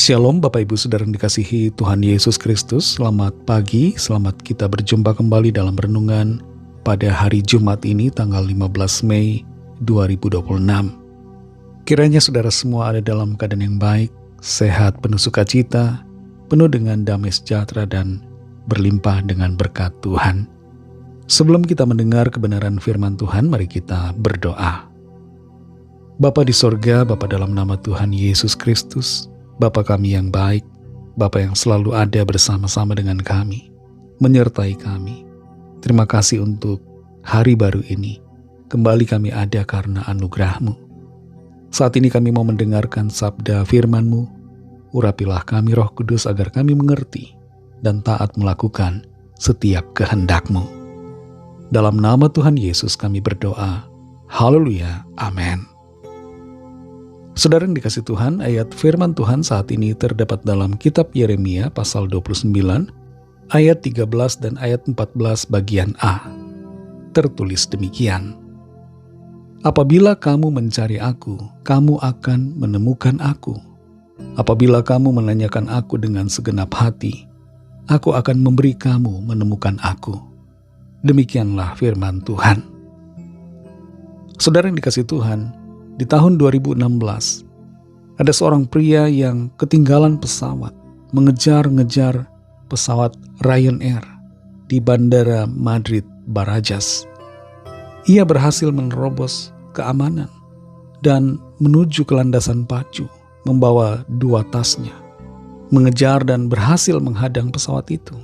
Shalom Bapak Ibu Saudara yang dikasihi Tuhan Yesus Kristus. Selamat pagi, selamat kita berjumpa kembali dalam renungan pada hari Jumat ini tanggal 15 Mei 2026. Kiranya saudara semua ada dalam keadaan yang baik, sehat, penuh sukacita, penuh dengan damai sejahtera dan berlimpah dengan berkat Tuhan. Sebelum kita mendengar kebenaran firman Tuhan, mari kita berdoa. Bapa di sorga, Bapa dalam nama Tuhan Yesus Kristus, Bapa kami yang baik, Bapa yang selalu ada bersama-sama dengan kami, menyertai kami. Terima kasih untuk hari baru ini. Kembali kami ada karena anugerah-Mu. Saat ini kami mau mendengarkan sabda firman-Mu. Urapilah kami Roh Kudus agar kami mengerti dan taat melakukan setiap kehendak-Mu. Dalam nama Tuhan Yesus kami berdoa. Haleluya. Amin. Saudara yang dikasih Tuhan, ayat firman Tuhan saat ini terdapat dalam kitab Yeremia pasal 29, ayat 13 dan ayat 14 bagian A. Tertulis demikian. Apabila kamu mencari aku, kamu akan menemukan aku. Apabila kamu menanyakan aku dengan segenap hati, aku akan memberi kamu menemukan aku. Demikianlah firman Tuhan. Saudara yang dikasih Tuhan, di tahun 2016, ada seorang pria yang ketinggalan pesawat, mengejar-ngejar pesawat Ryanair di Bandara Madrid Barajas. Ia berhasil menerobos keamanan dan menuju ke landasan pacu, membawa 2 tasnya, mengejar dan berhasil menghadang pesawat itu.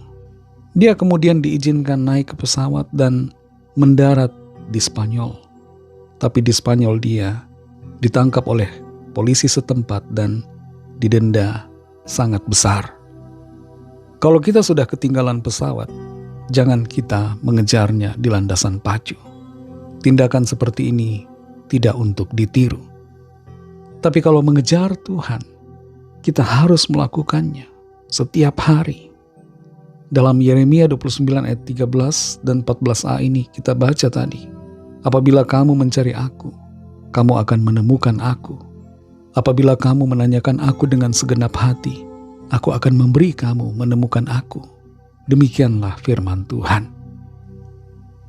Dia kemudian diizinkan naik ke pesawat dan mendarat di Spanyol. Tapi di Spanyol dia ditangkap oleh polisi setempat dan didenda sangat besar. Kalau kita sudah ketinggalan pesawat, jangan kita mengejarnya di landasan pacu. Tindakan seperti ini tidak untuk ditiru. Tapi kalau mengejar Tuhan, kita harus melakukannya setiap hari. Dalam Yeremia 29 ayat 13 dan 14a ini kita baca tadi. Apabila kamu mencari aku, kamu akan menemukan aku. Apabila kamu menanyakan aku dengan segenap hati, aku akan memberi kamu menemukan aku. Demikianlah firman Tuhan.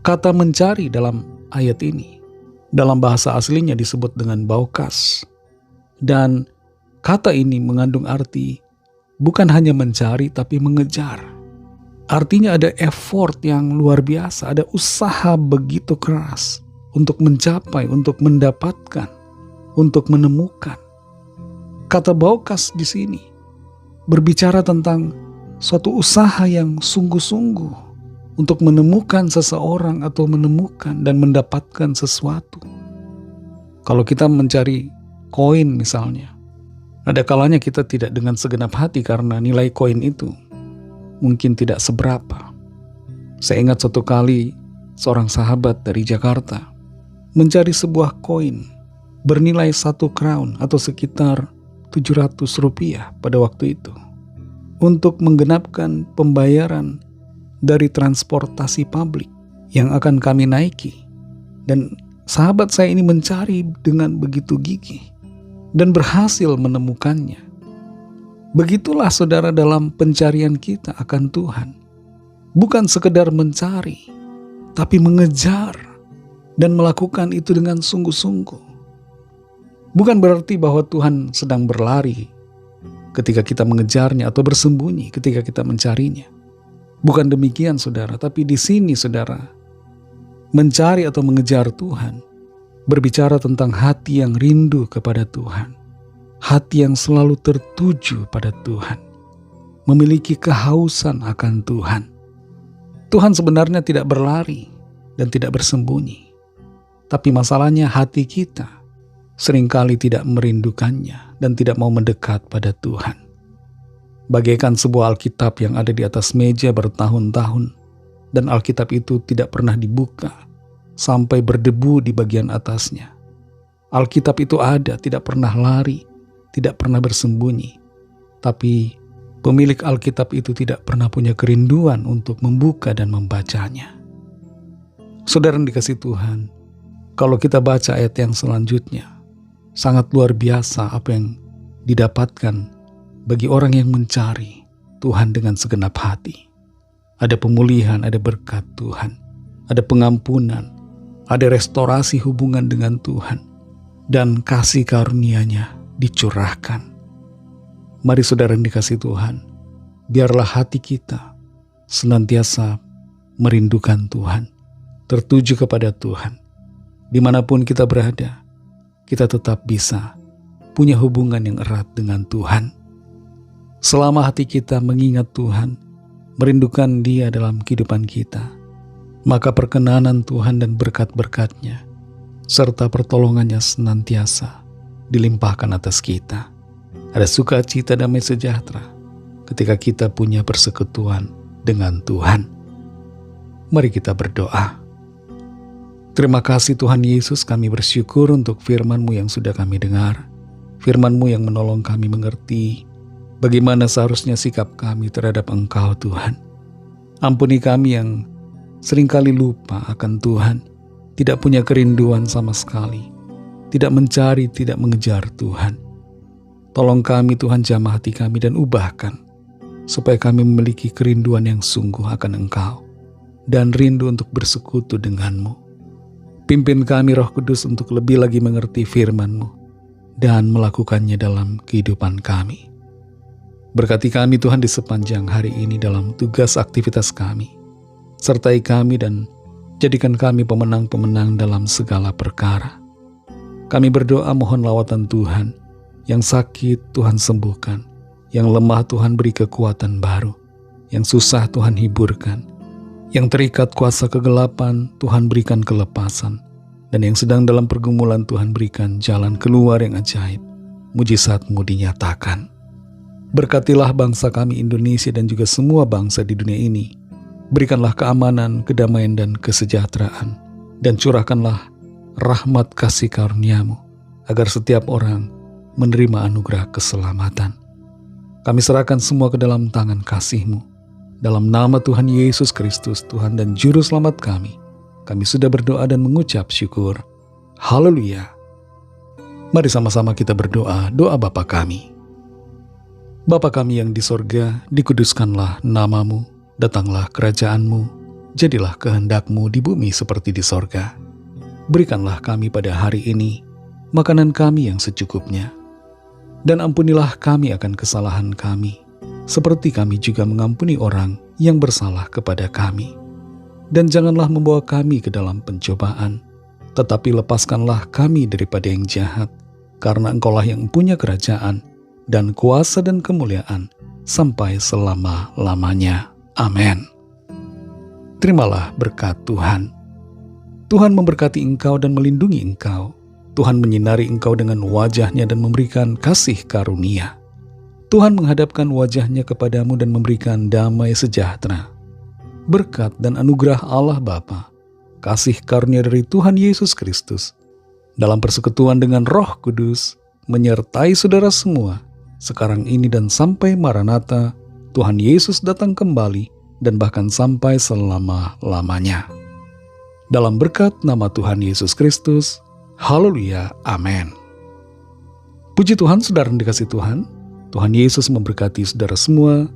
Kata mencari dalam ayat ini, dalam bahasa aslinya disebut dengan baukas. Dan kata ini mengandung arti bukan hanya mencari tapi mengejar. Artinya ada effort yang luar biasa, ada usaha begitu keras untuk mencapai, untuk mendapatkan, untuk menemukan. Kata baukas di sini berbicara tentang suatu usaha yang sungguh-sungguh untuk menemukan seseorang atau menemukan dan mendapatkan sesuatu. Kalau kita mencari koin misalnya, ada kalanya kita tidak dengan segenap hati karena nilai koin itu mungkin tidak seberapa. Saya ingat suatu kali seorang sahabat dari Jakarta mencari sebuah koin bernilai 1 crown atau sekitar 700 rupiah pada waktu itu untuk menggenapkan pembayaran dari transportasi publik yang akan kami naiki. Dan sahabat saya ini mencari dengan begitu gigih dan berhasil menemukannya. Begitulah saudara dalam pencarian kita akan Tuhan. Bukan sekedar mencari, tapi mengejar dan melakukan itu dengan sungguh-sungguh. Bukan berarti bahwa Tuhan sedang berlari ketika kita mengejarnya atau bersembunyi ketika kita mencarinya. Bukan demikian saudara, tapi di sini saudara, mencari atau mengejar Tuhan berbicara tentang hati yang rindu kepada Tuhan. Hati yang selalu tertuju pada Tuhan, memiliki kehausan akan Tuhan. Tuhan sebenarnya tidak berlari dan tidak bersembunyi. Tapi masalahnya hati kita seringkali tidak merindukannya dan tidak mau mendekat pada Tuhan. Bagaikan sebuah Alkitab yang ada di atas meja bertahun-tahun dan Alkitab itu tidak pernah dibuka sampai berdebu di bagian atasnya. Alkitab itu ada, tidak pernah lari, tidak pernah bersembunyi. Tapi pemilik Alkitab itu tidak pernah punya kerinduan untuk membuka dan membacanya. Saudara yang dikasihi Tuhan, kalau kita baca ayat yang selanjutnya, sangat luar biasa apa yang didapatkan bagi orang yang mencari Tuhan dengan segenap hati. Ada pemulihan, ada berkat Tuhan, ada pengampunan, ada restorasi hubungan dengan Tuhan, dan kasih karunia-Nya dicurahkan. Mari saudara yang dikasihi Tuhan, biarlah hati kita senantiasa merindukan Tuhan, tertuju kepada Tuhan. Dimanapun kita berada, kita tetap bisa punya hubungan yang erat dengan Tuhan. Selama hati kita mengingat Tuhan, merindukan Dia dalam kehidupan kita, maka perkenanan Tuhan dan berkat-berkat-Nya serta pertolongan-Nya senantiasa dilimpahkan atas kita. Ada sukacita, damai sejahtera ketika kita punya persekutuan dengan Tuhan. Mari kita berdoa. Terima kasih Tuhan Yesus, kami bersyukur untuk firman-Mu yang sudah kami dengar. Firman-Mu yang menolong kami mengerti bagaimana seharusnya sikap kami terhadap Engkau Tuhan. Ampuni kami yang seringkali lupa akan Tuhan, tidak punya kerinduan sama sekali, tidak mencari, tidak mengejar Tuhan. Tolong kami Tuhan, jamah hati kami dan ubahkan, supaya kami memiliki kerinduan yang sungguh akan Engkau, dan rindu untuk bersekutu dengan-Mu. Pimpin kami Roh Kudus untuk lebih lagi mengerti firman-Mu, dan melakukannya dalam kehidupan kami. Berkati kami Tuhan di sepanjang hari ini dalam tugas aktivitas kami. Sertai kami dan jadikan kami pemenang-pemenang dalam segala perkara. Kami berdoa mohon lawatan Tuhan. Yang sakit Tuhan sembuhkan, yang lemah Tuhan beri kekuatan baru, yang susah Tuhan hiburkan, yang terikat kuasa kegelapan Tuhan berikan kelepasan, dan yang sedang dalam pergumulan Tuhan berikan jalan keluar yang ajaib, mujizat-Mu dinyatakan. Berkatilah bangsa kami Indonesia dan juga semua bangsa di dunia ini. Berikanlah keamanan, kedamaian, dan kesejahteraan, dan curahkanlah rahmat kasih karunia-Mu, agar setiap orang menerima anugerah keselamatan. Kami serahkan semua ke dalam tangan kasih-Mu. Dalam nama Tuhan Yesus Kristus, Tuhan dan Juru Selamat kami sudah berdoa dan mengucap syukur. Haleluya. Mari sama-sama kita berdoa, doa Bapa kami. Bapa kami yang di sorga, dikuduskanlah nama-Mu, datanglah kerajaan-Mu, jadilah kehendak-Mu di bumi seperti di sorga. Berikanlah kami pada hari ini makanan kami yang secukupnya. Dan ampunilah kami akan kesalahan kami, seperti kami juga mengampuni orang yang bersalah kepada kami. Dan janganlah membawa kami ke dalam pencobaan, tetapi lepaskanlah kami daripada yang jahat, karena Engkaulah yang punya kerajaan, dan kuasa dan kemuliaan, sampai selama-lamanya. Amin. Terimalah berkat Tuhan. Tuhan memberkati engkau dan melindungi engkau. Tuhan menyinari engkau dengan wajah-Nya dan memberikan kasih karunia. Tuhan menghadapkan wajah-Nya kepadamu dan memberikan damai sejahtera. Berkat dan anugerah Allah Bapa, kasih karunia dari Tuhan Yesus Kristus, dalam persekutuan dengan Roh Kudus, menyertai saudara semua, sekarang ini dan sampai Maranatha, Tuhan Yesus datang kembali, dan bahkan sampai selama-lamanya. Dalam berkat nama Tuhan Yesus Kristus, haleluya, amin. Puji Tuhan, saudara yang dikasihi Tuhan. Tuhan Yesus memberkati saudara semua.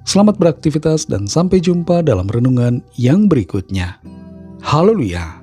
Selamat beraktivitas dan sampai jumpa dalam renungan yang berikutnya. Haleluya.